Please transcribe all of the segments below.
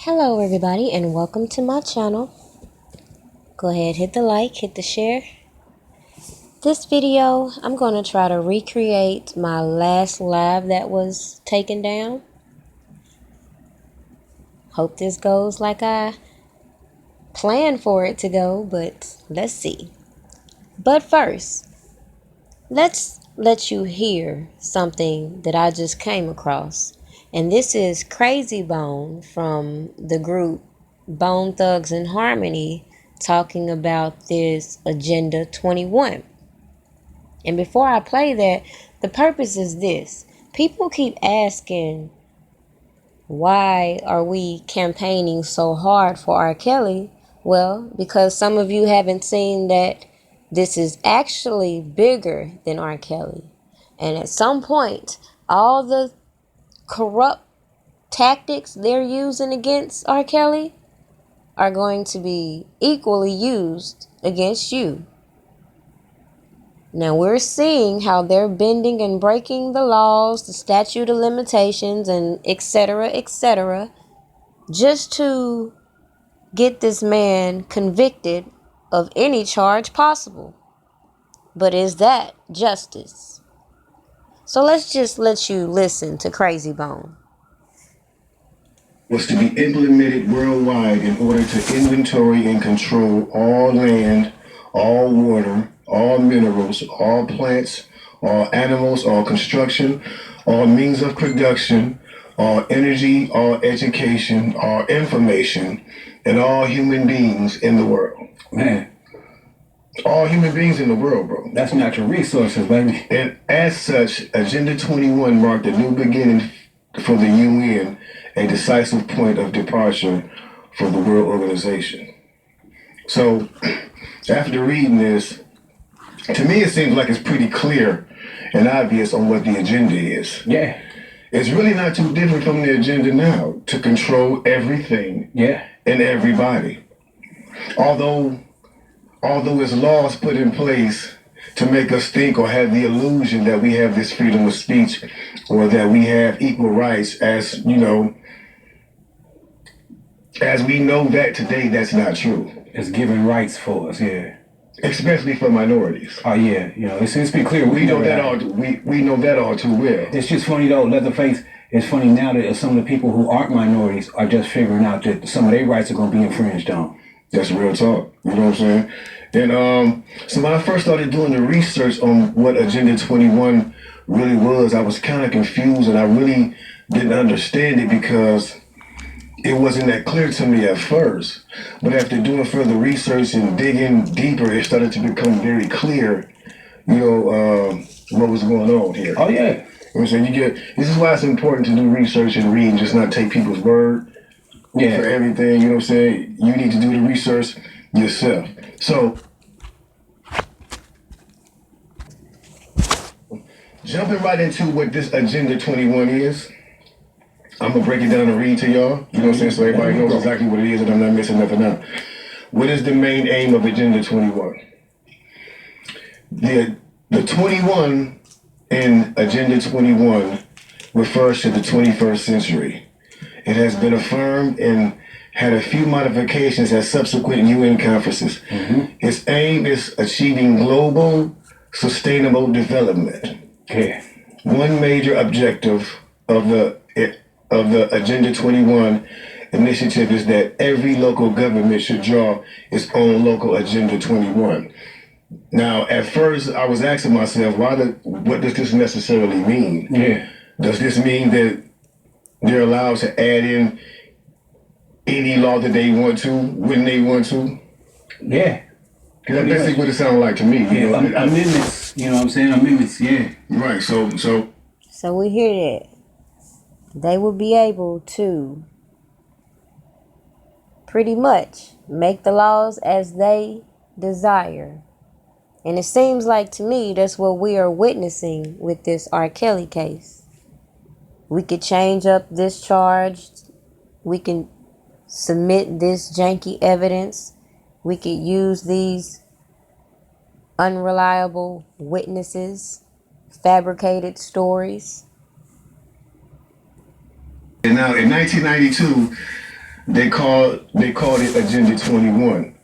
Hello everybody and welcome to my channel. Go ahead, hit the like, hit the share. This video, I'm going to try to recreate my last live that was taken down. Hope this goes like I planned for it to go, but let's see. But first, let's let you hear something that I just came across. And this is Crazy Bone from the group Bone Thugs and Harmony talking about this Agenda 21. And before I play that, the purpose is this. People keep asking, why are we campaigning so hard for R. Kelly? Well, because some of you haven't seen that this is actually bigger than R. Kelly. And at some point, all the corrupt tactics they're using against R. Kelly are going to be equally used against you. Now we're seeing how they're bending and breaking the laws, the statute of limitations, and etc., just to get this man convicted of any charge possible. But is that justice? So let's just let you listen to Crazy Bone. Was to be implemented worldwide in order to inventory and control all land, all water, all minerals, all plants, all animals, all construction, all means of production, all energy, all education, all information, and all human beings in the world. Man, All human beings in the world, bro. that's natural resources, baby. And as such, Agenda 21 marked a new beginning for the UN, a decisive point of departure for the World Organization. So, after reading this, to me it seems like it's pretty clear and obvious on what the agenda is. Yeah, It's really not too different from the agenda now, to control everything yeah, and everybody. Although it's laws put in place to make us think or have the illusion that we have this freedom of speech or that we have equal rights, as we know that today, that's not true. it's giving rights for us. Yeah. Especially for minorities. Oh yeah, it's been clear. We know that all. We know that all too well. It's just funny though. Leatherface. It's funny now that some of the people who aren't minorities are just figuring out that some of their rights are going to be infringed on. That's real talk. You know what I'm saying? And so when I first started doing the research on what Agenda 21 really was, I was kind of confused and I really didn't understand it because it wasn't that clear to me at first. But after doing further research and digging deeper, it started to become very clear, what was going on here. Oh yeah. You know what I'm saying? This is why it's important to do research and read and just not take people's word for everything. You know what I'm saying? You need to do the research yourself. So, jumping right into what this Agenda 21 is, I'm going to break it down and read to y'all. You know what I'm saying? So everybody knows exactly what it is and I'm not missing nothing out. What is the main aim of Agenda 21? The 21 in Agenda 21 refers to the 21st century. It has been affirmed and had a few modifications at subsequent UN conferences. Mm-hmm. Its aim is achieving global sustainable development. Yeah. One major objective of the Agenda 21 initiative is that every local government should draw its own local Agenda 21. Now, at first, I was asking myself, what does this necessarily mean? Yeah. Does this mean that they're allowed to add in any law that they want to, when they want to? Yeah. That's what it sounds like to me. Yeah. Amendments. You know what I'm saying? Amendments. Yeah. Right. So we hear that they will be able to pretty much make the laws as they desire. And it seems like to me that's what we are witnessing with this R. Kelly case. We could change up this charge. We can submit this janky evidence. We could use these unreliable witnesses, fabricated stories. And now in 1992, they called it Agenda 21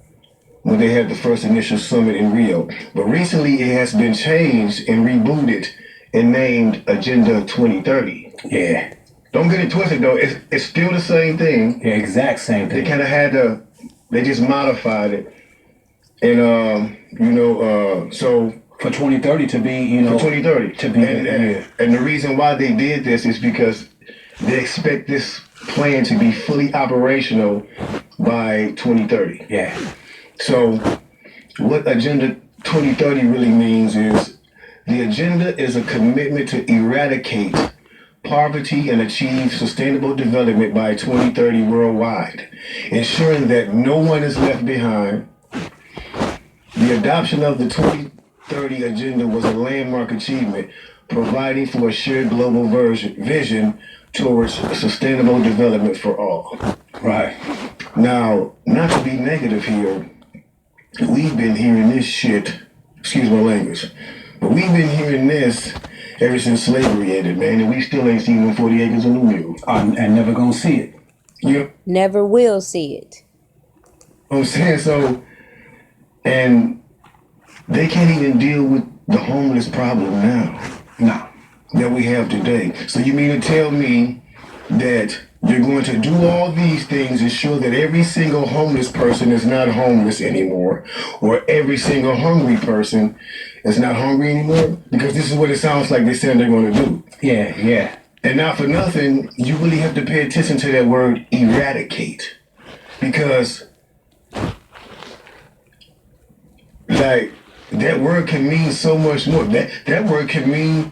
when they had the first initial summit in Rio. But recently it has been changed and rebooted and named Agenda 2030. Yeah. Don't get it twisted though. It's still the same thing. Yeah, exact same thing. They kind of had to. They just modified it, and so for 2030 to be, for 2030 to be, and the reason why they did this is because they expect this plan to be fully operational by 2030. Yeah. So what Agenda 2030 really means is the agenda is a commitment to eradicate poverty and achieve sustainable development by 2030 worldwide, ensuring that no one is left behind. The adoption of the 2030 agenda was a landmark achievement, providing for a shared global vision towards sustainable development for all. Right. Now, not to be negative here, we've been hearing this shit, excuse my language, but we've been hearing this ever since slavery ended, man, and we still ain't seen them 40 acres of New Mule. And never gonna see it. Yep. Never will see it. I'm saying so, and they can't even deal with the homeless problem now. No. That we have today. So you mean to tell me that you're going to do all these things, ensure that every single homeless person is not homeless anymore, or every single hungry person is not hungry anymore? Because this is what it sounds like they're saying they're going to do. Yeah, yeah. And not for nothing, you really have to pay attention to that word eradicate. Because, like, that word can mean so much more. That word can mean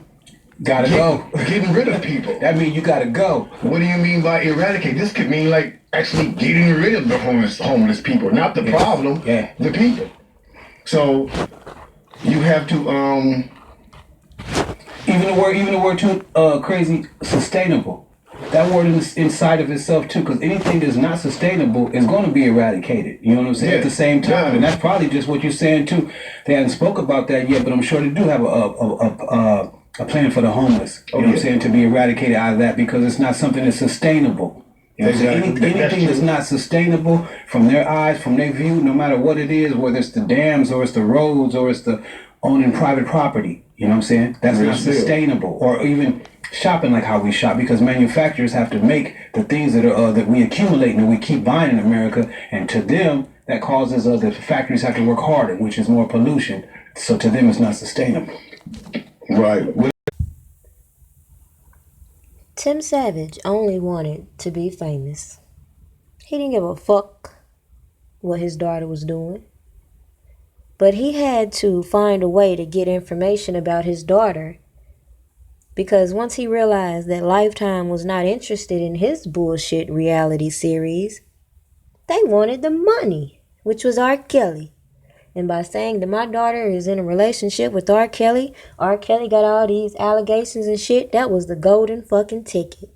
gotta go. Getting rid of people. That means you gotta go. What do you mean by eradicate? This could mean like actually getting rid of the homeless people, not the problem, the people. So you have to even the word too crazy, sustainable. That word inside of itself too, because anything that's not sustainable is going to be eradicated. You know what I'm saying? At the same time, and that's probably just what you're saying too. They haven't spoke about that yet, but I'm sure they do have a plan for the homeless. You know what I'm saying? To be eradicated out of that, because it's not something that's sustainable. You know what I'm saying? Anything that's not sustainable from their eyes, from their view, no matter what it is, whether it's the dams or it's the roads or it's the owning private property. You know what I'm saying? That's not sustainable. Or even shopping like how we shop, because manufacturers have to make the things that are that we accumulate and we keep buying in America, and to them that causes the factories have to work harder, which is more pollution. So to them it's not sustainable. Right. Tim Savage only wanted to be famous. He didn't give a fuck what his daughter was doing. But he had to find a way to get information about his daughter, because once he realized that Lifetime was not interested in his bullshit reality series, they wanted the money, which was R. Kelly. And by saying that my daughter is in a relationship with R. Kelly got all these allegations and shit, that was the golden fucking ticket.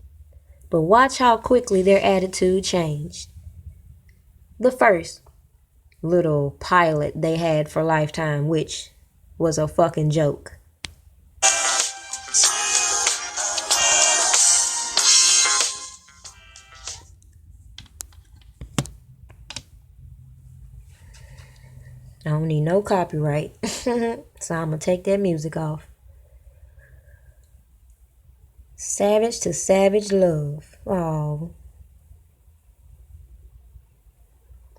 But watch how quickly their attitude changed. The first little pilot they had for Lifetime, which was a fucking joke. I don't need no copyright, so I'm gonna take that music off. Savage to Savage Love. Oh.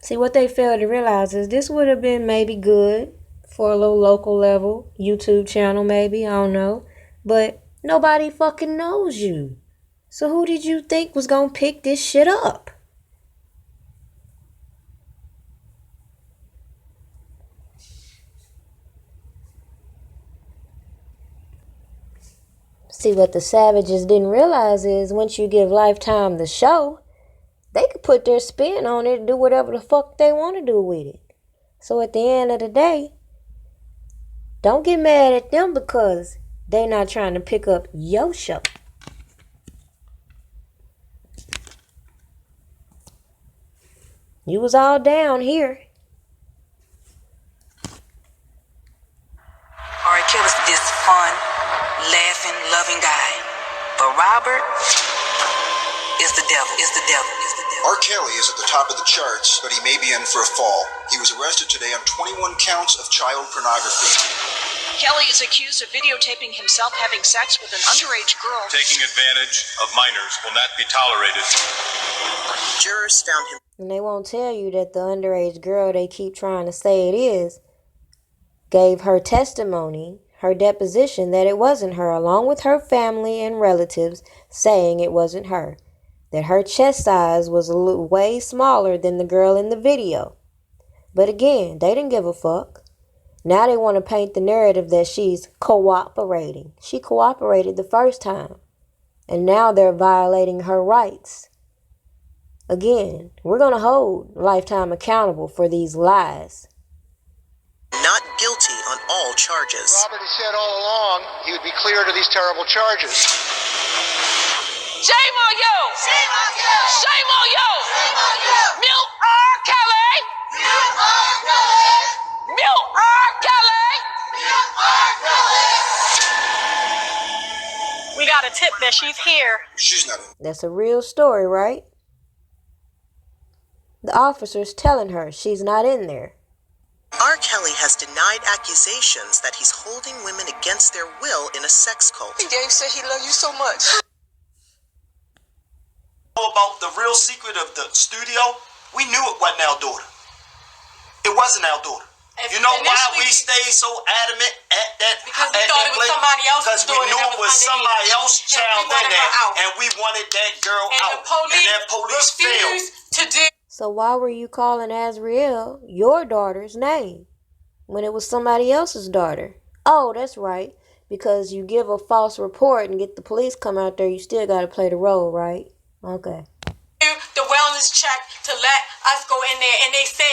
See, what they failed to realize is this would have been maybe good for a little local level YouTube channel, maybe, I don't know. But nobody fucking knows you. So who did you think was gonna pick this shit up? See, what the Savages didn't realize is once you give Lifetime the show, they could put their spin on it and do whatever the fuck they want to do with it. So at the end of the day, don't get mad at them because they're not trying to pick up your show. You was all down here. R. Kelly's this fun, laughing, loving guy. But Robert, is the devil, is the devil, is the devil. R. Kelly is at the top of the charts, but he may be in for a fall. He was arrested today on 21 counts of child pornography. Kelly is accused of videotaping himself having sex with an underage girl. Taking advantage of minors will not be tolerated. Jurors found him. And they won't tell you that the underage girl they keep trying to say it is gave her testimony, her deposition, that it wasn't her, along with her family and relatives saying it wasn't her. That her chest size was way smaller than the girl in the video. But again, they didn't give a fuck. Now they want to paint the narrative that she's cooperating. She cooperated the first time. And now they're violating her rights. Again, we're going to hold Lifetime accountable for these lies. Not guilty on all charges. Robert has said all along he would be cleared of these terrible charges. Shame on you! Shame on you! Shame on you! Shame on you! Mute R. Kelly! Mute R. Kelly! Mute R. Kelly! Mute R. Kelly! We got a tip that she's here. She's not. That's a real story, right? The officer's telling her she's not in there. R. Kelly has denied accusations that he's holding women against their will in a sex cult. Dave said he loved you so much. About the real secret of the studio, we knew it wasn't our daughter. It wasn't our daughter. You know why we stayed so adamant at that? Because we thought it was somebody else's daughter. Because we knew it was somebody else's child in there, and we wanted that girl out. And that police failed to do. So why were you calling Azriel your daughter's name when it was somebody else's daughter? Oh, that's right. Because you give a false report and get the police come out there, you still got to play the role, right? Okay. The wellness check to let us go in there, and they said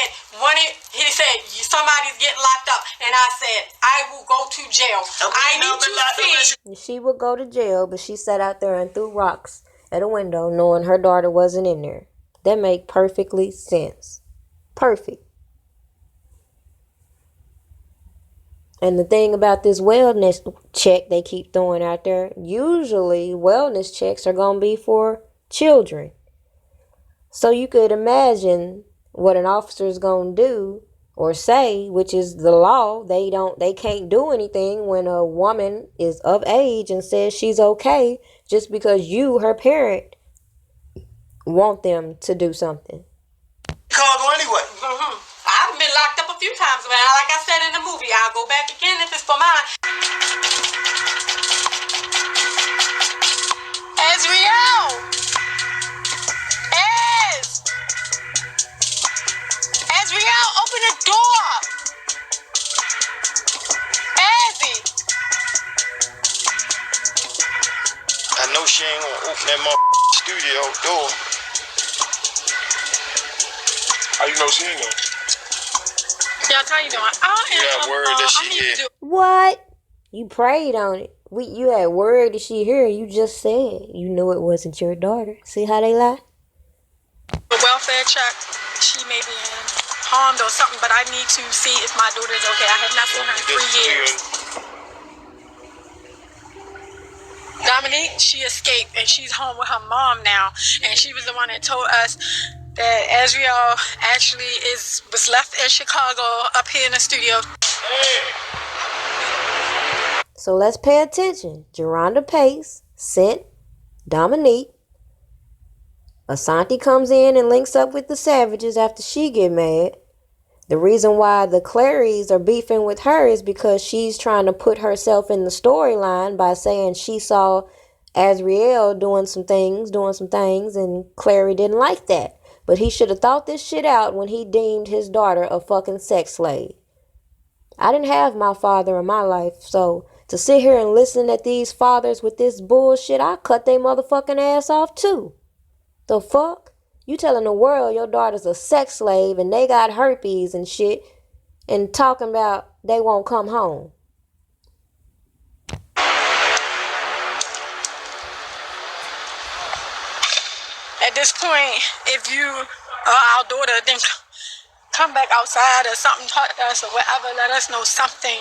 he said somebody's getting locked up, and I said I will go to jail. I need to see. She would go to jail, but she sat out there and threw rocks at a window knowing her daughter wasn't in there. That make perfectly sense. Perfect. And the thing about this wellness check they keep throwing out there, usually wellness checks are going to be for children. So you could imagine what an officer is going to do or say, which is the law. They can't do anything when a woman is of age and says she's okay just because you, her parent, want them to do something. Chicago anyway. I've been locked up a few times, man. Like I said in the movie, I'll go back again if it's for mine. Azriel! Azriel, open the door! Azzy! I know she ain't gonna open that studio door. How you know she ain't gonna? Yeah, how you doing? Word that she here. What? You prayed on it. You had word that she here. You just said you knew it wasn't your daughter. See how they lie? The welfare check, she may be harmed or something, but I need to see if my daughter is okay. I have not seen her in 3 years. Dominique, she escaped and she's home with her mom now, and she was the one that told us that Azriel actually was left in Chicago up here in the studio. So let's pay attention. Geronda Pace sent Dominique. Asante comes in and links up with the Savages after she get mad. The reason why the Clarys are beefing with her is because she's trying to put herself in the storyline by saying she saw Azriel doing some things, and Clary didn't like that. But he should have thought this shit out when he deemed his daughter a fucking sex slave. I didn't have my father in my life, so to sit here and listen at these fathers with this bullshit, I cut they motherfucking ass off too. The fuck? You telling the world your daughter's a sex slave and they got herpes and shit and talking about they won't come home. At this point, if you are our daughter, then come back outside or something, talk to us or whatever, let us know something.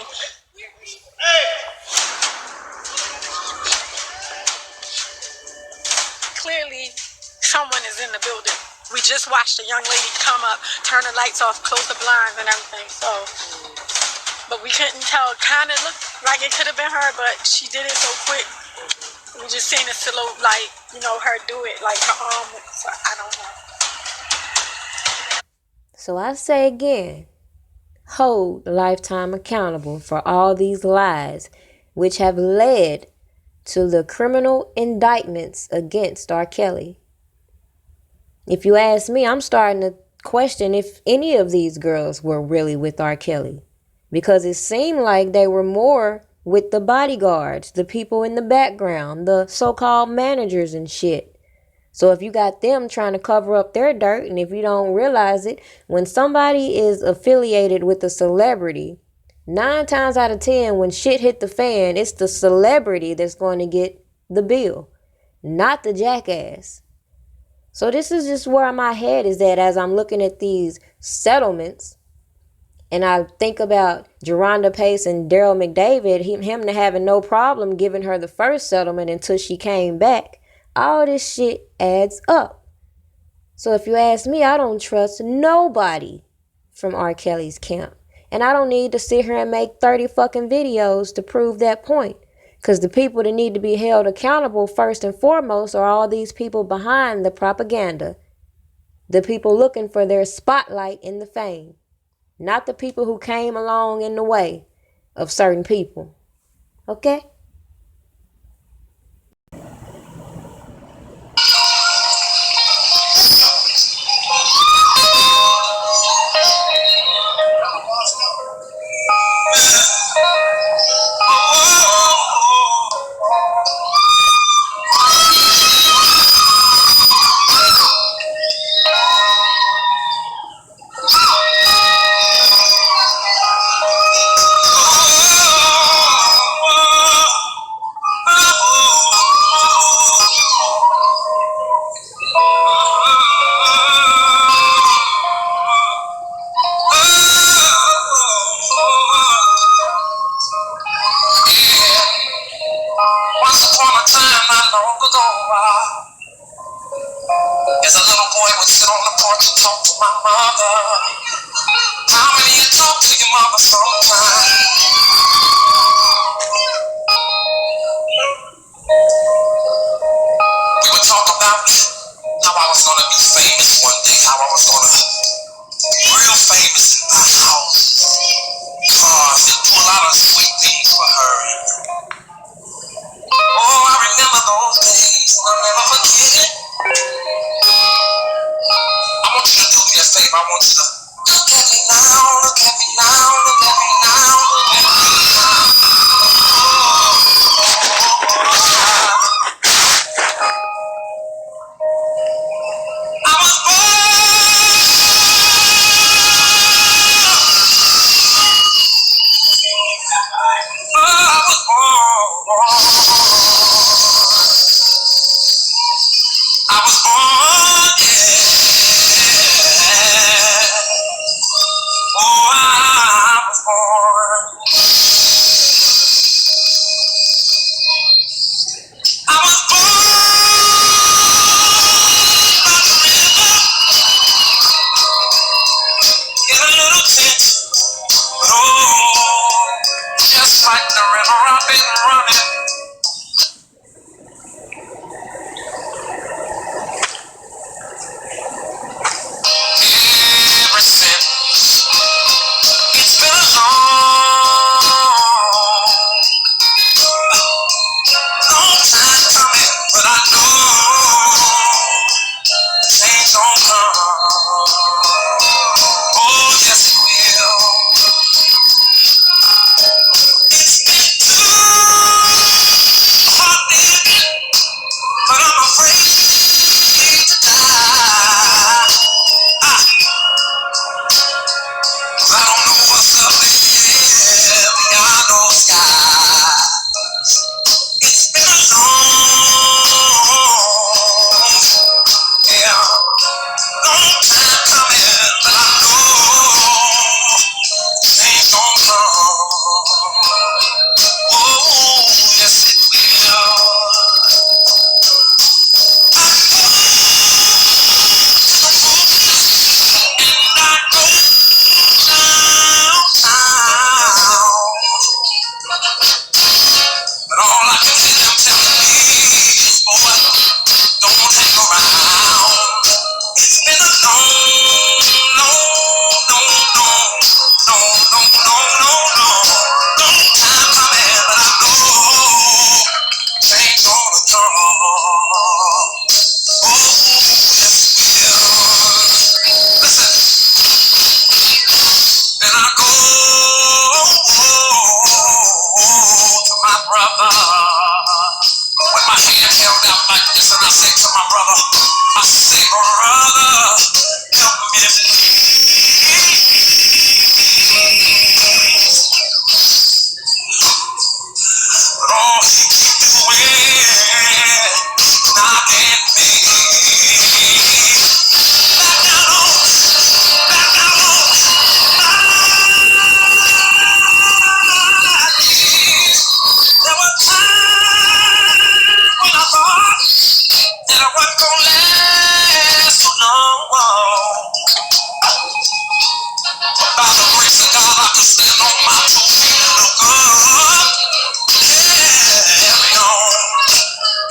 Clearly, someone is in the building. We just watched a young lady come up, turn the lights off, close the blinds and everything. So, but we couldn't tell. Kind of looked like it could have been her, but she did it so quick. We just seen a silhouette, like, you know, her do it, like her arm. So I don't know. So I say again, hold Lifetime accountable for all these lies which have led to the criminal indictments against R. Kelly. If you ask me, I'm starting to question if any of these girls were really with R. Kelly, because it seemed like they were more with the bodyguards, the people in the background, the so-called managers and shit. So if you got them trying to cover up their dirt, and if you don't realize it, when somebody is affiliated with a celebrity, 9 times out of 10, when shit hit the fan, it's the celebrity that's going to get the bill, not the jackass. So this is just where my head is at as I'm looking at these settlements. And I think about Geronda Pace and Daryl McDavid, him having no problem giving her the first settlement until she came back. All this shit adds up. So if you ask me, I don't trust nobody from R. Kelly's camp. And I don't need to sit here and make 30 fucking videos to prove that point. Because the people that need to be held accountable first and foremost are all these people behind the propaganda. The people looking for their spotlight in the fame. Not the people who came along in the way of certain people. Okay? Once upon a time, not long ago, as a little boy would sit on the porch and talk to my mother. How many of you talk to your mother sometime? We would talk about how I was gonna be famous one day, how I was gonna be real famous in my house, cars, and pull out a sweet things for her. Oh, I remember those days, I'll never forget it. I want you to do me a favor, I want you to look at me now, look at me now, look at me now, look at me now. I was born. my brother. I say, brother, help me please. Lord, he keep doing, knocking me. Back down on my knees. There were times when I thought that I wasn't gonna last so long. By the grace of God, I can stand on my 2 feet and look up. Carry on.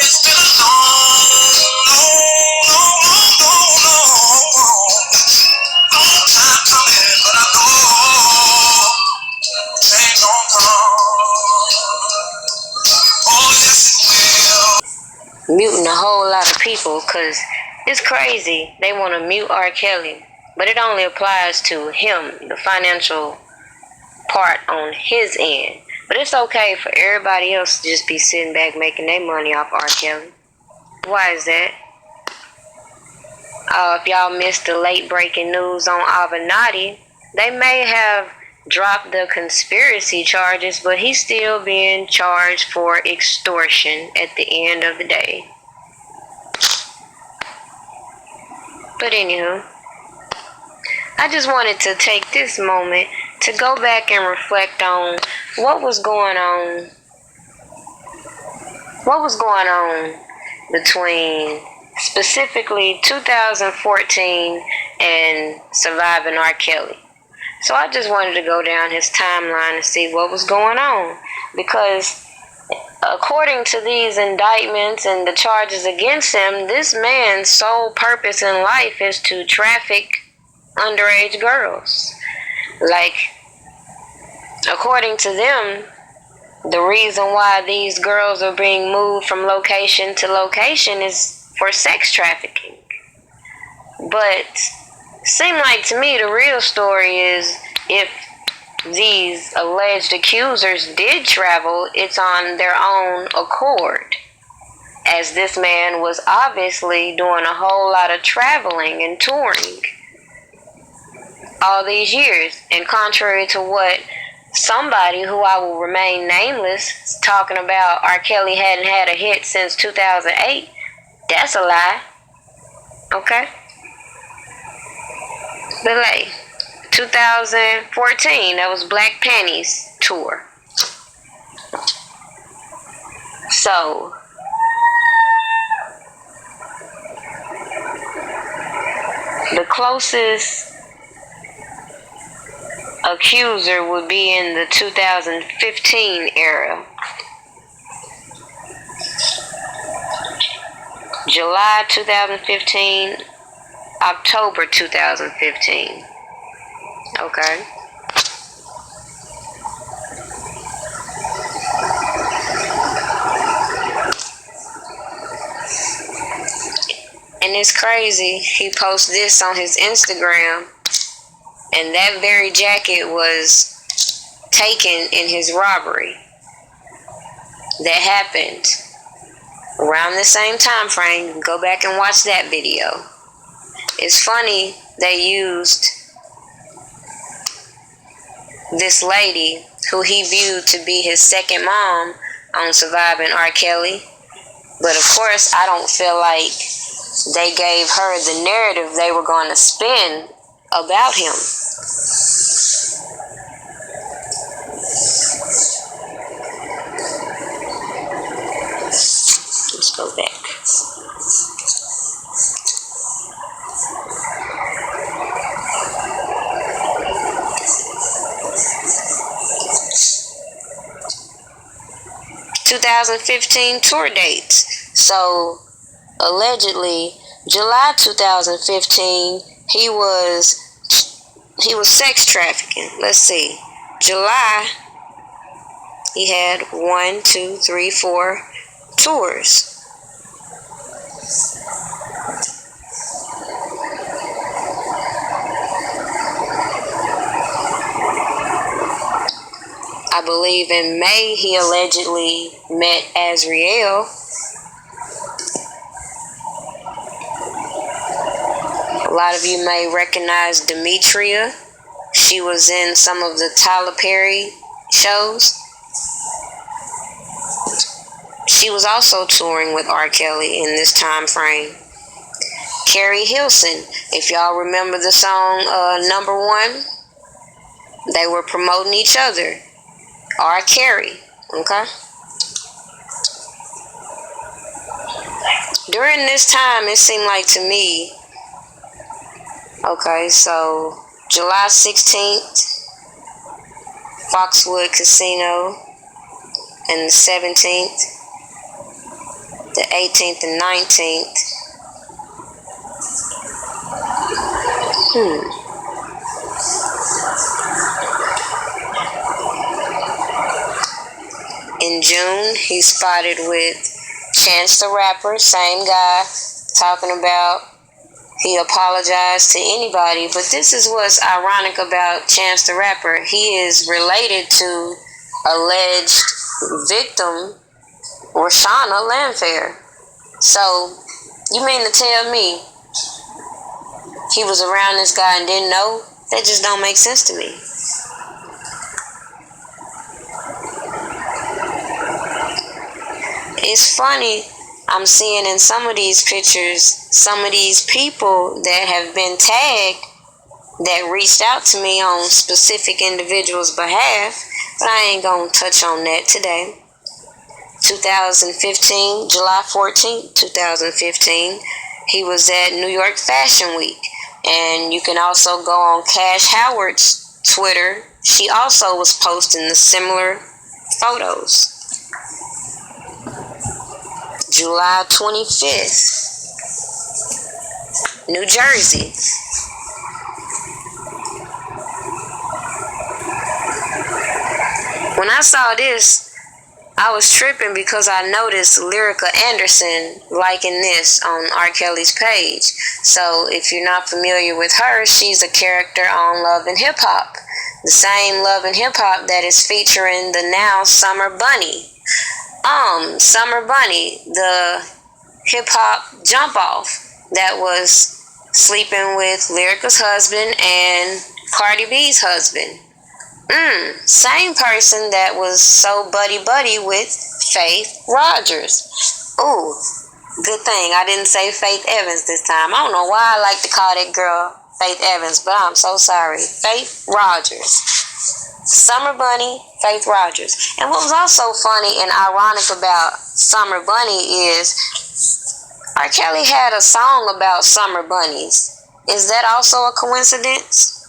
It's been a long time coming, but I know change gon' come. Oh, yes, it will. Muting a whole lot of people because it's crazy. They want to mute R. Kelly, but it only applies to him, the financial part on his end. But it's okay for everybody else to just be sitting back making their money off R. Kelly. Why is that? If y'all missed the late breaking news on Avenatti, they may have dropped the conspiracy charges, but he's still being charged for extortion at the end of the day. But anywho, I just wanted to take this moment to go back and reflect on what was going on between specifically 2014 and surviving R. Kelly. So I just wanted to go down his timeline and see what was going on, because according to these indictments and the charges against him, this man's sole purpose in life is to traffic underage girls. Like, according to them, the reason why these girls are being moved from location to location is for sex trafficking. But seemed like to me the real story is, if these alleged accusers did travel, it's on their own accord, as this man was obviously doing a whole lot of traveling and touring all these years. And contrary to what somebody, who I will remain nameless, is talking about, R. Kelly hadn't had a hit since 2008, that's a lie. Okay? But hey, 2014, that was Black Panties tour. So, the closest accuser would be in the 2015 era. July 2015, October 2015. Okay. And it's crazy, he posts this on his Instagram, and that very jacket was taken in his robbery that happened around the same time frame. You can go back and watch that video. It's funny they used this lady who he viewed to be his second mom on surviving R. Kelly. But of course, I don't feel like they gave her the narrative they were going to spin about him. Let's go back. ...2015 tour dates. So, allegedly, July 2015, he was sex trafficking. Let's see. July, he had 1, 2, 3, 4 tours. I believe in May, he allegedly met Azriel. A lot of you may recognize Demetria. She was in some of the Tyler Perry shows. She was also touring with R. Kelly in this time frame. Carrie Hilson, if y'all remember the song Number One, they were promoting each other. R. Carrie, okay? During this time, it seemed like to me, okay, so July 16th, Foxwood Casino, and the 17th, the 18th and 19th. In June, he's spotted with Chance the Rapper, same guy, talking about he apologized to anybody. But this is what's ironic about Chance the Rapper. He is related to alleged victim Rashana Landfair. So, you mean to tell me he was around this guy and didn't know? That just don't make sense to me. It's funny, I'm seeing in some of these pictures, some of these people that have been tagged that reached out to me on specific individuals' behalf, but I ain't gonna touch on that today. 2015, July 14th, 2015, he was at New York Fashion Week. And you can also go on Cash Howard's Twitter. She also was posting the similar photos. July 25th, New Jersey. When I saw this, I was tripping because I noticed Lyrica Anderson liking this on R. Kelly's page. So if you're not familiar with her, she's a character on Love and Hip Hop. The same Love and Hip Hop that is featuring the now Summer Bunny. Summer Bunny, the hip hop jump off that was sleeping with Lyrica's husband and Cardi B's husband. Same person that was so buddy-buddy with Faith Rogers. Ooh, good thing I didn't say Faith Evans this time. I don't know why I like to call that girl Faith Evans, but I'm so sorry. Faith Rogers. Summer Bunny, Faith Rogers. And what was also funny and ironic about Summer Bunny is R. Kelly had a song about summer bunnies. Is that also a coincidence?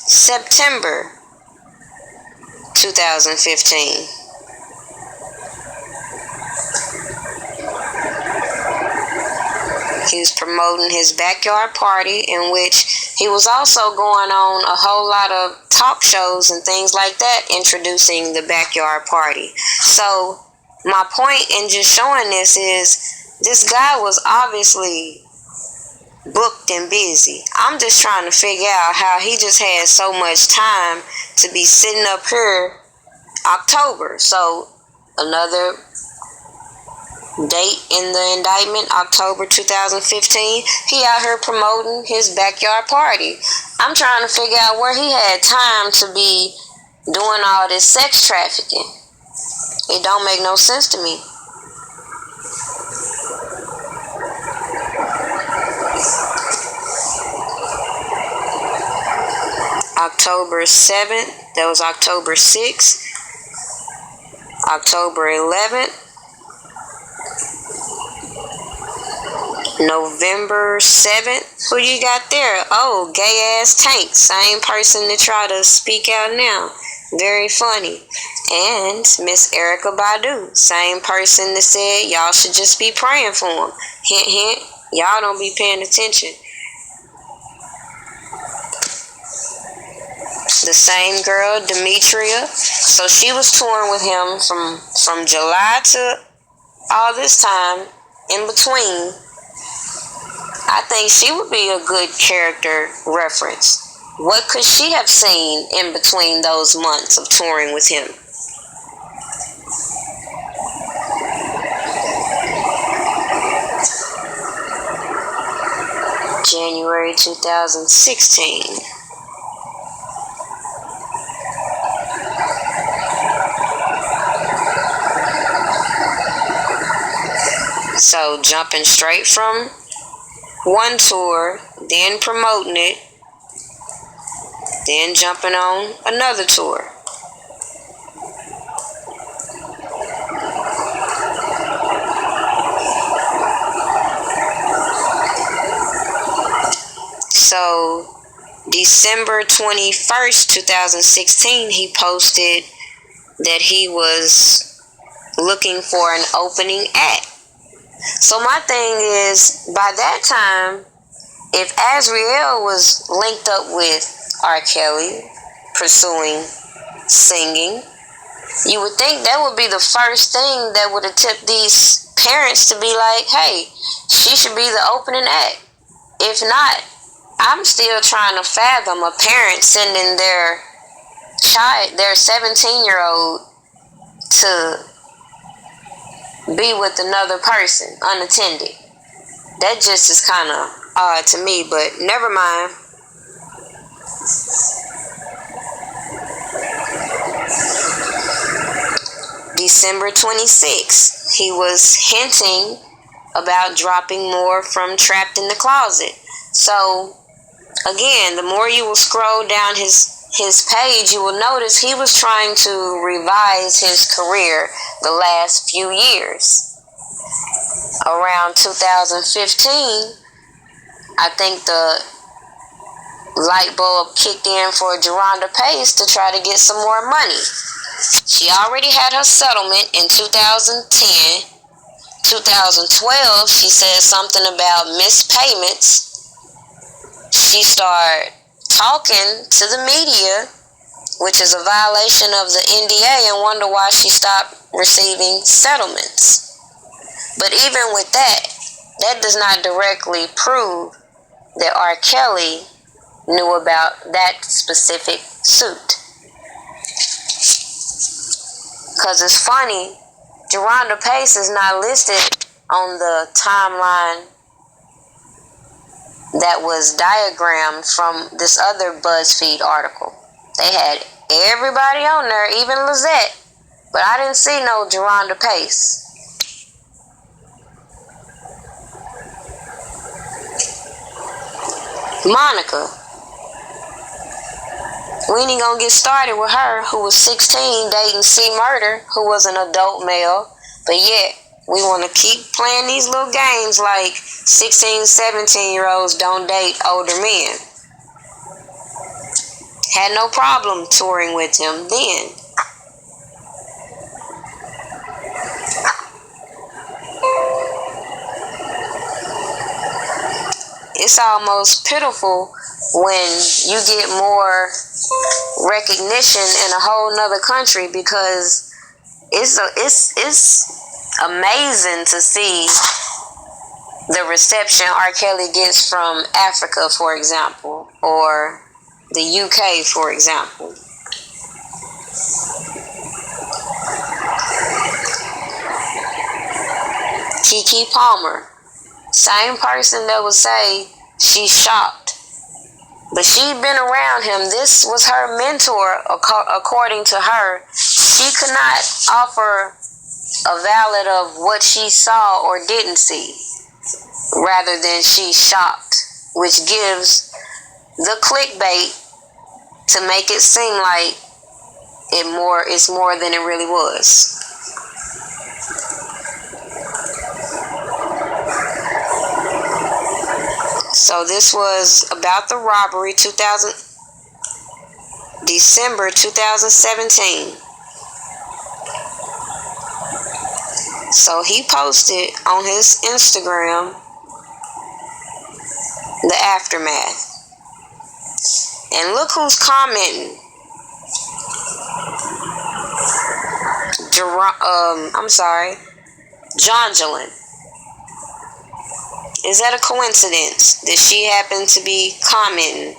September 2015. He was promoting his backyard party, in which he was also going on a whole lot of talk shows and things like that, introducing the backyard party. So my point in just showing this is this guy was obviously booked and busy. I'm just trying to figure out how he just had so much time to be sitting up here October. So another date in the indictment, October 2015, he out here promoting his backyard party. I'm trying to figure out where he had time to be doing all this sex trafficking. It don't make no sense to me. October 7th, that was October 6th, October 11th, November 7th, who you got there? Oh, gay ass Tank, same person that try to speak out now. Very funny. And Miss Erykah Badu, same person that said y'all should just be praying for him. Hint, hint, y'all don't be paying attention. The same girl, Demetria. So she was touring with him from July to all this time in between. I think she would be a good character reference. What could she have seen in between those months of touring with him? January 2016. So jumping straight from one tour, then promoting it, then jumping on another tour. So December 21st, 2016, he posted that he was looking for an opening act. So my thing is, by that time, if Azriel was linked up with R. Kelly, pursuing singing, you would think that would be the first thing that would have tipped these parents to be like, hey, she should be the opening act. If not, I'm still trying to fathom a parent sending their child, their 17-year-old, to be with another person unattended. That just is kind of odd to me, but never mind. December 26th, he was hinting about dropping more from Trapped in the Closet. So again, the more you will scroll down his page, you will notice he was trying to revise his career the last few years. Around 2015, I think the light bulb kicked in for Geronda Pace to try to get some more money. She already had her settlement in 2010. 2012, she said something about missed payments. She started talking to the media, which is a violation of the NDA, and wonder why she stopped receiving settlements. But even with that, that does not directly prove that R. Kelly knew about that specific suit. Because it's funny, Geronda Pace is not listed on the timeline that was diagrammed from this other BuzzFeed article. They had everybody on there, even Lizette, but I didn't see no Geronda Pace. Monica. We ain't gonna get started with her, who was 16, dating C. Murder, who was an adult male, but yet we want to keep playing these little games like 16, 17-year-olds don't date older men. Had no problem touring with him then. It's almost pitiful when you get more recognition in a whole nother country, because it's amazing to see the reception R. Kelly gets from Africa, for example, or the UK, for example. Keke Palmer, same person that would say she's shocked, but she'd been around him. This was her mentor, according to her. She could not offer a valid of what she saw or didn't see, rather than she's shocked, which gives the clickbait to make it seem like it's more than it really was. So this was about the robbery, December 2017. So he posted on his Instagram the aftermath. And look who's commenting. Jongelin. Is that a coincidence that she happened to be commenting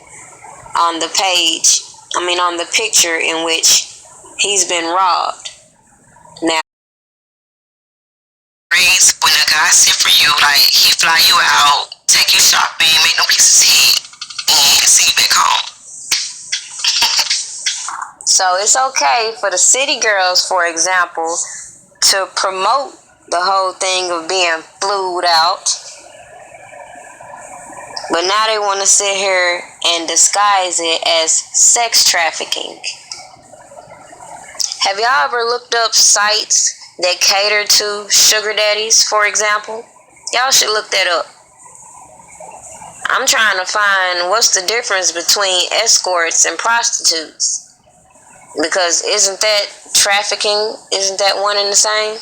on the page, on the picture in which he's been robbed? Now, when a God sent for you. Like, he fly you out, take you shopping, make no places eat, and send you back home. So it's okay for the city girls, for example, to promote the whole thing of being flued out. But now they want to sit here and disguise it as sex trafficking. Have y'all ever looked up sites that cater to sugar daddies, for example? Y'all should look that up. I'm trying to find what's the difference between escorts and prostitutes. Because isn't that trafficking? Isn't that one and the same?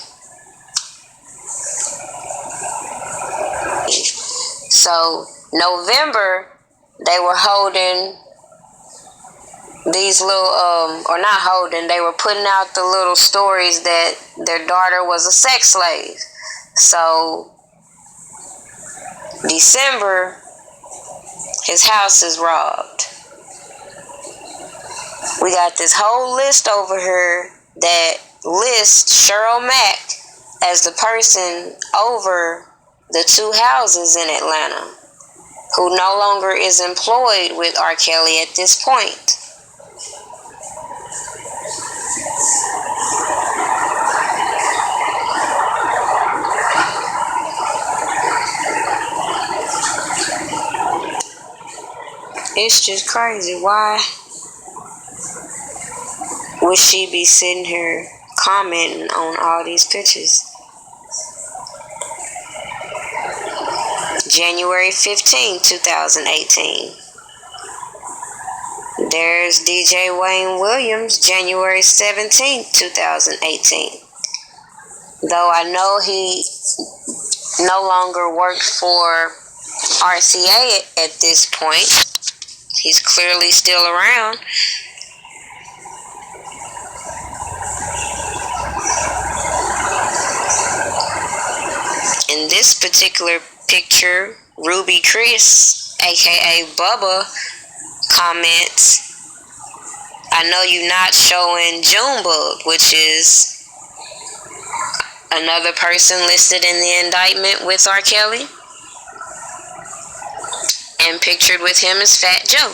So, November, they were holding these little, or not holding, they were putting out the little stories that their daughter was a sex slave. So, December, his house is robbed. We got this whole list over here that lists Cheryl Mack as the person over the 2 houses in Atlanta, who no longer is employed with R. Kelly at this point. It's just crazy. Why would she be sitting here commenting on all these pictures? January 15, 2018. There's DJ Wayne Williams, January 17, 2018. Though I know he no longer works for RCA at this point, he's clearly still around. In this particular picture, Ruby Chris, aka Bubba, comments, "I know you're not showing Junebug," which is another person listed in the indictment with R. Kelly. And pictured with him is Fat Joe.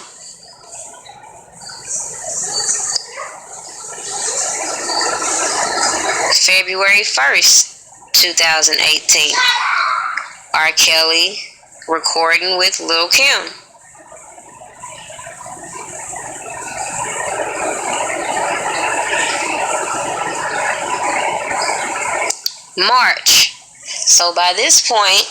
February 1st, 2018. R. Kelly recording with Lil' Kim. March. So by this point,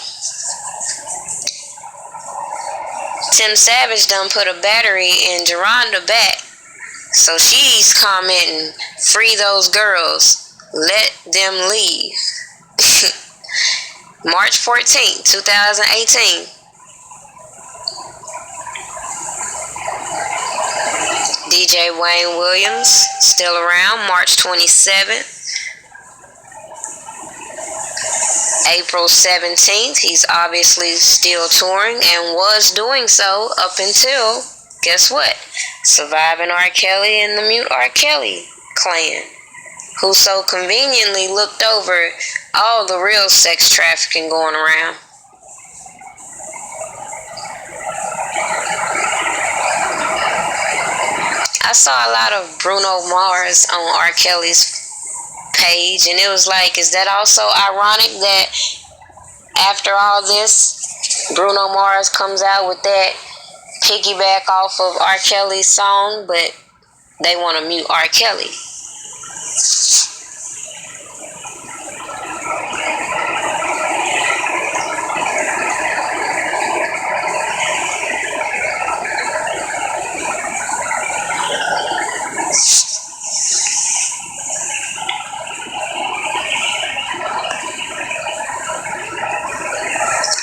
Tim Savage done put a battery in Geronda back. So she's commenting, "Free those girls. Let them leave." March 14, 2018. DJ Wayne Williams, still around, March 27th. April 17th, he's obviously still touring and was doing so up until, guess what? Surviving R. Kelly and the Mute R. Kelly clan, who so conveniently looked over all the real sex trafficking going around. I saw a lot of Bruno Mars on R. Kelly's page, and it was like, is that also ironic that after all this, Bruno Mars comes out with that piggyback off of R. Kelly's song, but they want to mute R. Kelly?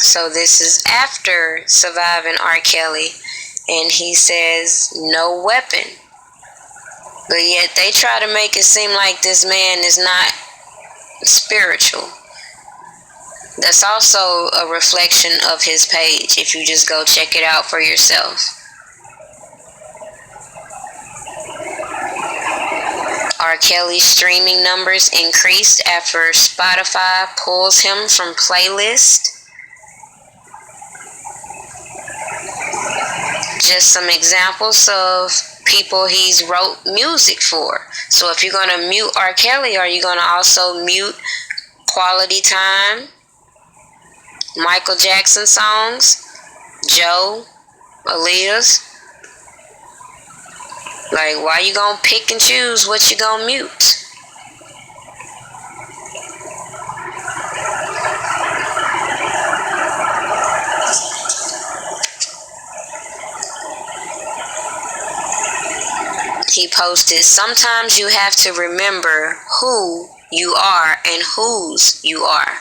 So this is after surviving R. Kelly, and he says no weapon. But yet they try to make it seem like this man is not spiritual. That's also a reflection of his page, if you just go check it out for yourself. R. Kelly's streaming numbers increased after Spotify pulls him from playlist. Just some examples of people he's wrote music for. So if you're going to mute R. Kelly, are you going to also mute Quality Time, Michael Jackson songs, Joe, Aaliyah's? Like, why you gonna pick and choose what you gonna mute? He posted, sometimes you have to remember who you are and whose you are.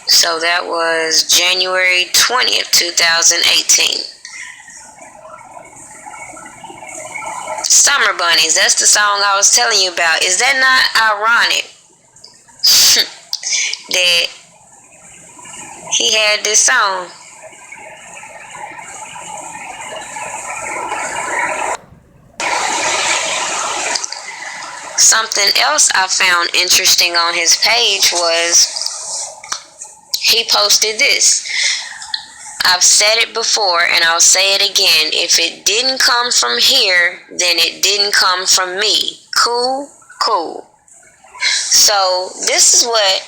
So that was January 20th, 2018. Summer Bunnies, that's the song I was telling you about. Is that not ironic that he had this song? Something else I found interesting on his page was he posted this. I've said it before and I'll say it again. If it didn't come from here, then it didn't come from me. Cool? Cool. So this is what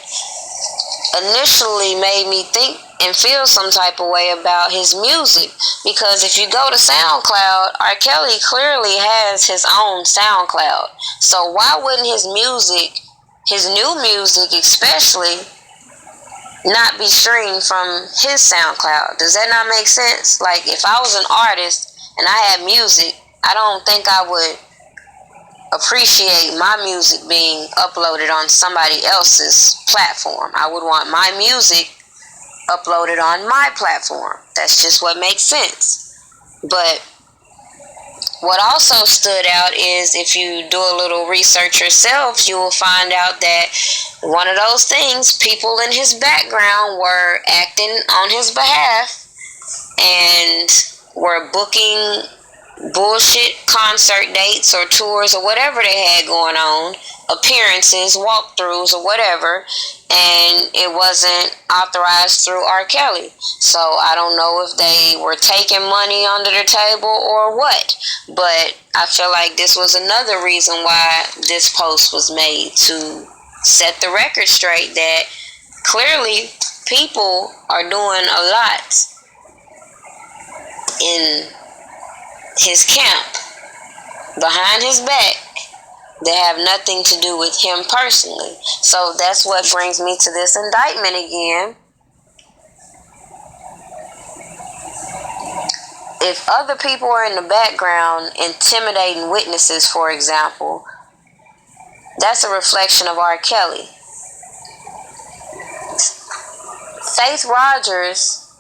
initially made me think and feel some type of way about his music. Because if you go to SoundCloud, R. Kelly clearly has his own SoundCloud. So why wouldn't his music, his new music especially, not be streamed from his SoundCloud? Does that not make sense? Like, if I was an artist and I had music, I don't think I would appreciate my music being uploaded on somebody else's platform. I would want my music uploaded on my platform. That's just what makes sense. But what also stood out is, if you do a little research yourself, you will find out that one of those things, people in his background were acting on his behalf and were booking bullshit concert dates or tours or whatever they had going on, appearances, walkthroughs or whatever, and it wasn't authorized through R. Kelly. So I don't know if they were taking money under the table or what, but I feel like this was another reason why this post was made, to set the record straight that clearly people are doing a lot in his camp behind his back that have nothing to do with him personally. So that's what brings me to this indictment again. If other people are in the background intimidating witnesses, for example, that's a reflection of R. Kelly. Faith Rogers,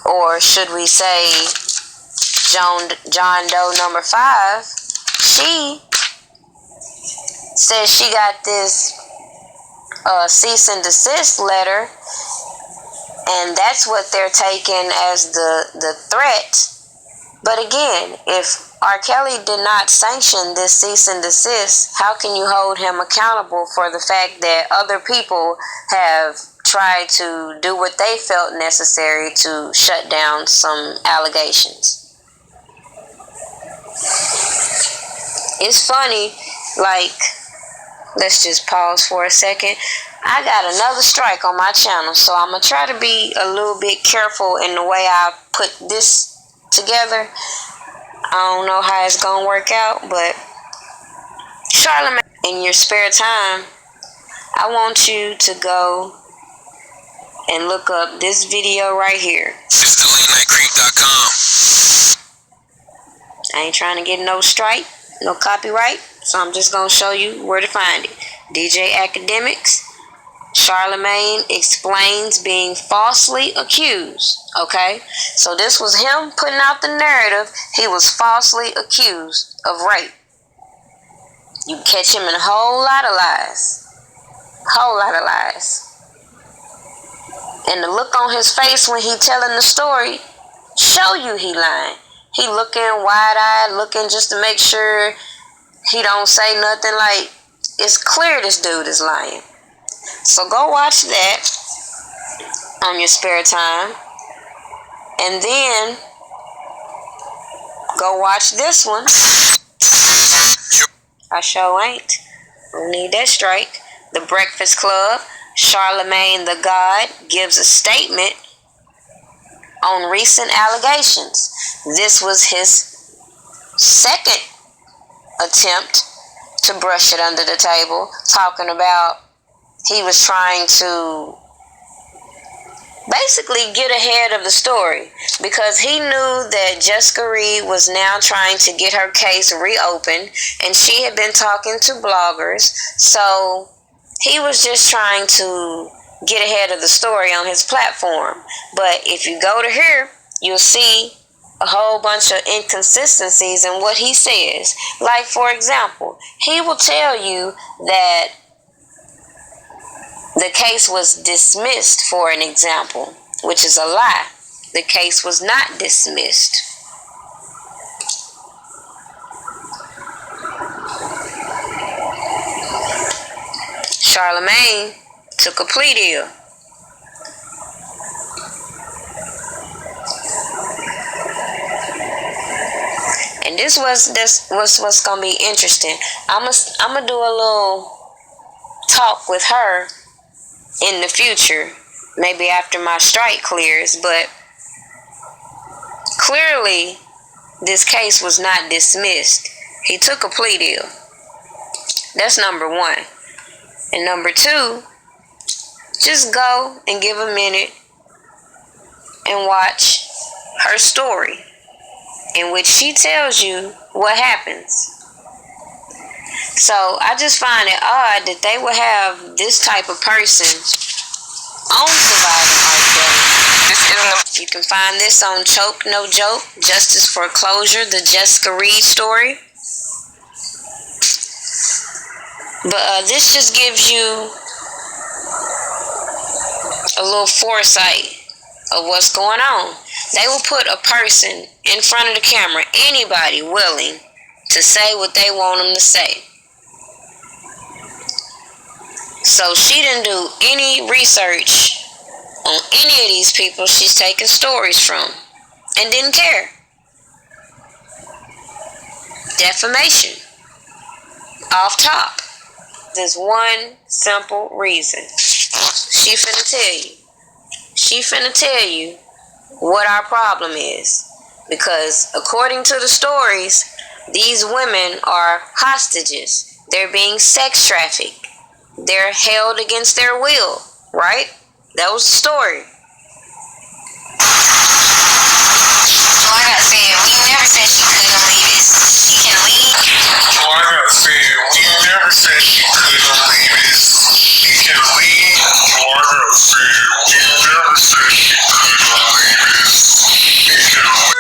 or should we say John Doe number 5, she says she got this cease and desist letter, and that's what they're taking as the threat. But again, if R. Kelly did not sanction this cease and desist, how can you hold him accountable for the fact that other people have tried to do what they felt necessary to shut down some allegations? It's funny, like, let's just pause for a second. I got another strike on my channel, so I'm going to try to be a little bit careful in the way I put this together. I don't know how it's going to work out, but Charlamagne, in your spare time, I want you to go and look up this video right here. It's thelatenightcreep.com. I ain't trying to get no strike, no copyright, so I'm just going to show you where to find it. DJ Academics, Charlemagne explains being falsely accused. Okay, so this was him putting out the narrative. He was falsely accused of rape. You catch him in a whole lot of lies. Whole lot of lies. And the look on his face when he telling the story show you he lying. He looking wide-eyed, looking just to make sure he don't say nothing. Like, it's clear this dude is lying. So go watch that on your spare time. And then go watch this one. I sure ain't. Don't need that strike. The Breakfast Club. Charlemagne the God gives a statement on recent allegations. This was his second attempt to brush it under the table, talking about he was trying to basically get ahead of the story because he knew that Jessica Reed was now trying to get her case reopened, and she had been talking to bloggers, so he was just trying to get ahead of the story on his platform. But if you go to here, you'll see a whole bunch of inconsistencies in what he says. Like, for example, he will tell you that the case was dismissed, for an example, which is a lie. The case was not dismissed. Charlemagne took a plea deal. And this was what's gonna be interesting. I'm gonna do a little talk with her in the future, maybe after my strike clears, but clearly this case was not dismissed. He took a plea deal. That's number one. And number two, just go and give a minute and watch her story, in which she tells you what happens. So I just find it odd that they would have this type of person on Surviving R. Kelly. You can find this on Choke No Joke, Justice for Closure, the Jessica Reed story. But this just gives you a little foresight of what's going on. They will put a person in front of the camera, anybody willing to say what they want them to say. So she didn't do any research on any of these people she's taking stories from and didn't care. Defamation. Off top. There's one simple reason. She finna tell you. She finna tell you what our problem is. Because according to the stories, these women are hostages. They're being sex trafficked. They're held against their will, right? That was the story. So I gotta say, we never said she couldn't leave it. She can leave. So I gotta say, we never said she couldn't leave it. She can leave. So I gotta say, we never said she couldn't leave it. She can leave.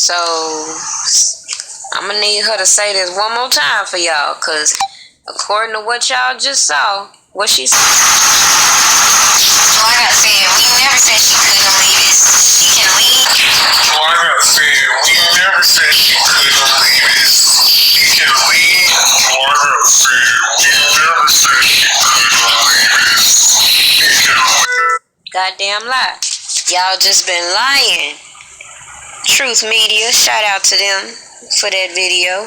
So I'm gonna need her to say this one more time for y'all, cause according to what y'all just saw, what she said. So I gotta say, we never said she couldn't leave it. She can leave. So I gotta say, we never said she couldn't leave it. She can leave. So I gotta say, we never said she couldn't leave it. She can leave. Goddamn lie. Y'all just been lying. Truth Media, shout out to them for that video.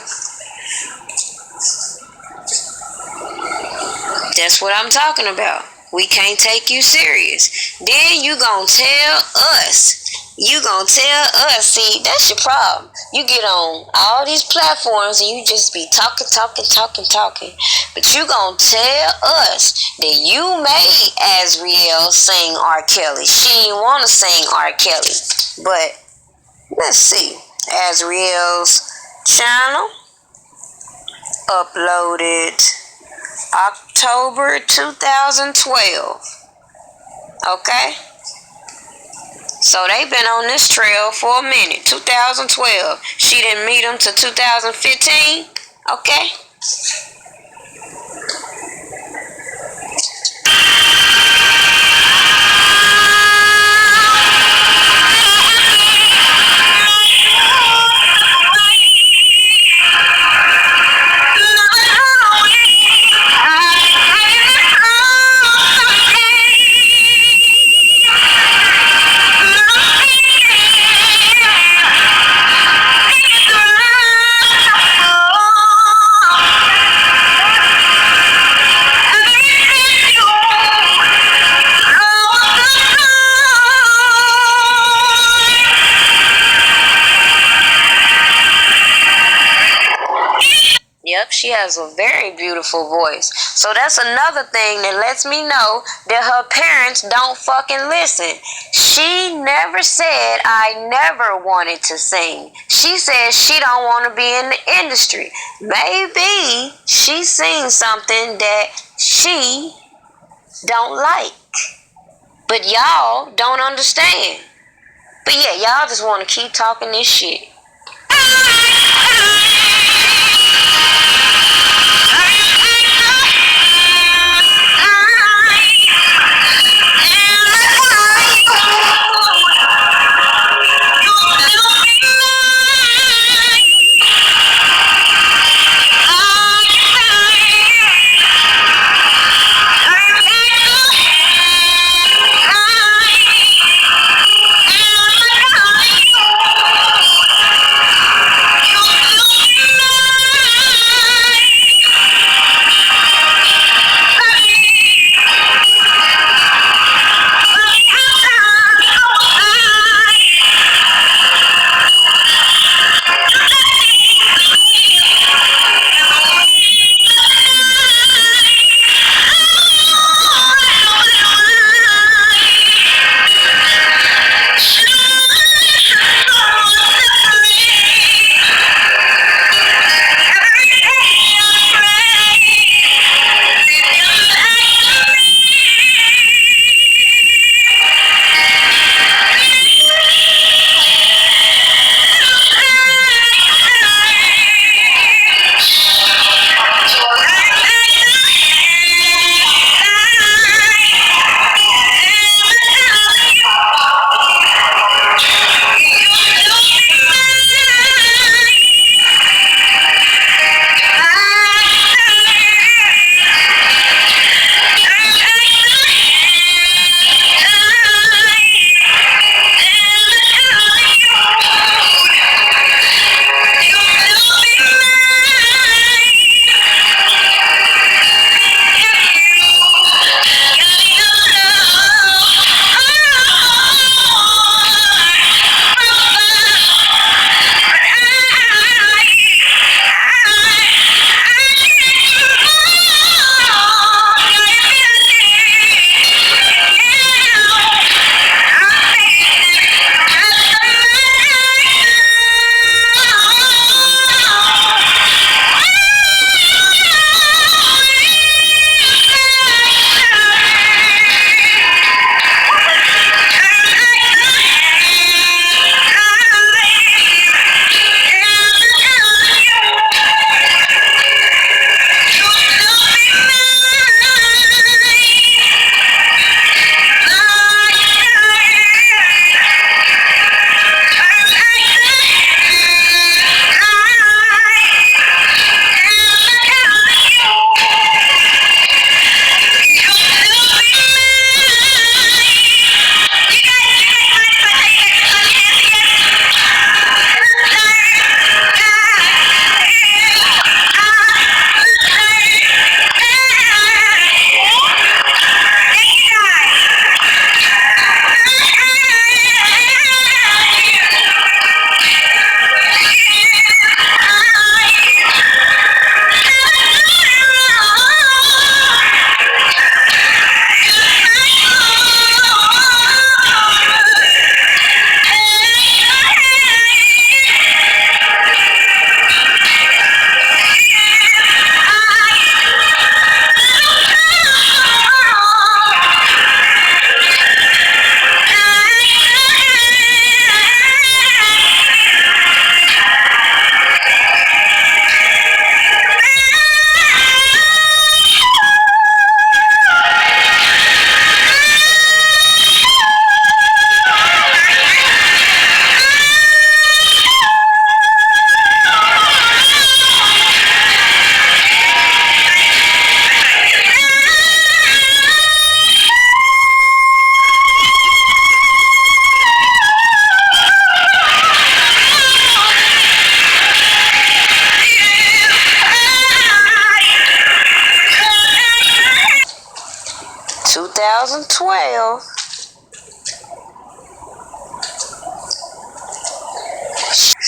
That's what I'm talking about. We can't take you serious. Then you gonna tell us. See, that's your problem. You get on all these platforms and you just be talking. But you gonna tell us that you made Azriel sing R. Kelly. She didn't want to sing R. Kelly. But let's see. Azriel's channel uploaded October 2012. Okay? So they've been on this trail for a minute. 2012. She didn't meet him till 2015. Okay? Yep, she has a very beautiful voice. So that's another thing that lets me know that her parents don't fucking listen. She never said I never wanted to sing. She said she don't want to be in the industry. Maybe she seen something that she don't like. But y'all don't understand. But yeah, y'all just want to keep talking this shit.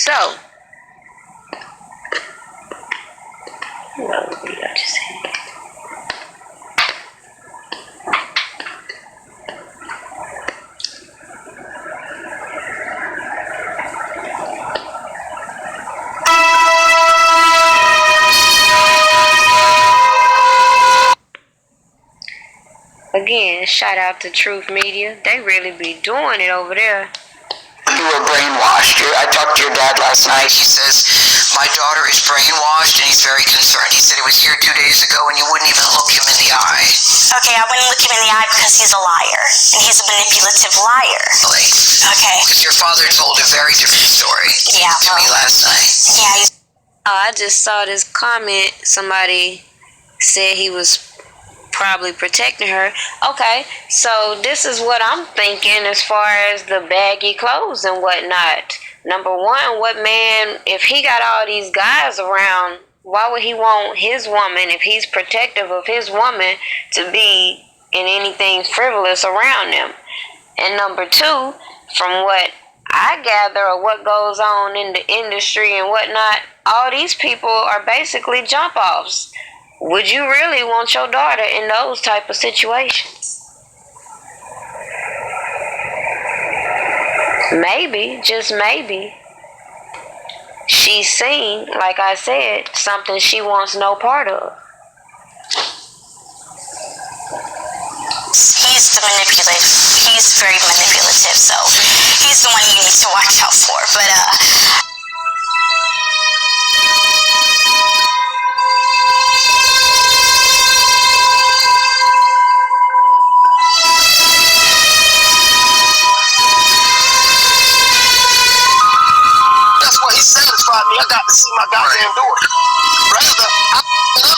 So, again, shout out to Truth Media. They really be doing it over there. You were brainwashed. I talked to your dad last night. He says, my daughter is brainwashed and he's very concerned. He said he was here 2 days ago and you wouldn't even look him in the eye. Okay, I wouldn't look him in the eye because he's a liar. And he's a manipulative liar. Really? Okay. Because your father told a very different story to me last night. Yeah, I just saw this comment. Somebody said he was probably protecting her. Okay, so this is what I'm thinking as far as the baggy clothes and whatnot. Number one, what man, if he got all these guys around, why would he want his woman, if he's protective of his woman, to be in anything frivolous around them? And number two, from what I gather or what goes on in the industry and whatnot, all these people are basically jump offs. Would you really want your daughter in those type of situations? Maybe, just maybe, she's seen, like I said, something she wants no part of. He's the manipulative. He's very manipulative, so he's the one you need to watch out for. But that's what he satisfied me. I got to see my goddamn daughter. Rather, I'm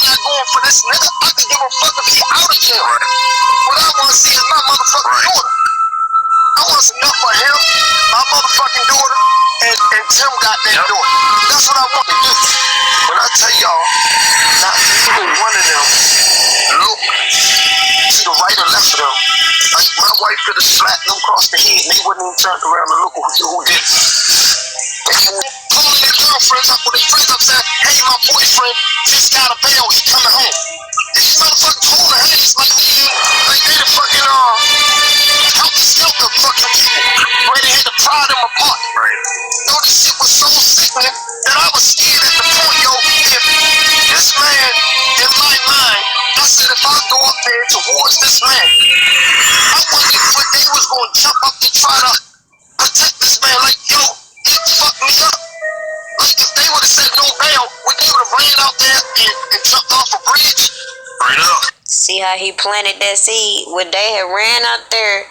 not going for this nigga. I could give a fuck if he out of jail. What I want to see is my motherfucking daughter. I want some enough for him, my motherfucking daughter, and Tim got their daughter. That's what I want to do. But I tell y'all, not even one of them look to the right or left of them. Like my wife could have slapped them across the head and they wouldn't even turn around and look who did it. Calling their girlfriends up with their friends up saying, hey, my boyfriend just got a bail, he coming home. These motherfuckers holding hands like they the fucking helter-skelter fucking people. Ready to hit to pry them apart. Yo, this shit was so sickening that I was scared at the point, yo, if this man, in my mind, I said if I go up there towards this man, I wondered if they was going to jump up to try to protect this man. Like, yo, he fucked me up. Like, if they would have said no bail, would they would have ran out there and jumped off a bridge? Right up. See how he planted that seed? Would they have ran out there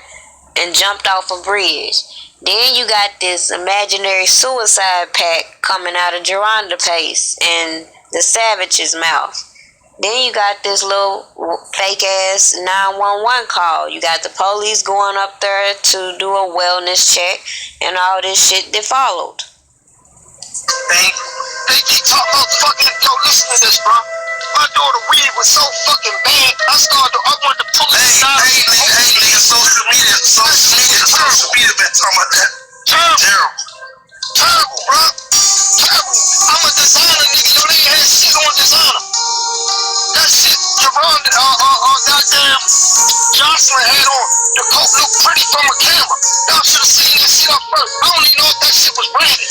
and jumped off a bridge? Then you got this imaginary suicide pact coming out of Geronda Pace and the Savage's mouth. Then you got this little fake ass 911 call. You got the police going up there to do a wellness check and all this shit that followed. They keep talking about fucking, yo, listen to this, bro. My daughter weed was so fucking bad, I wanted to pull it aside. Hey, nigga, social media been talking about that. Terrible, bro. Terrible. I'm a designer, nigga. Yo, they ain't had shit on designer. That shit, Geronda, goddamn, Jocelyn had on. The coat looked pretty from a camera. Y'all should have seen that shit up first. I don't even know if that shit was branded.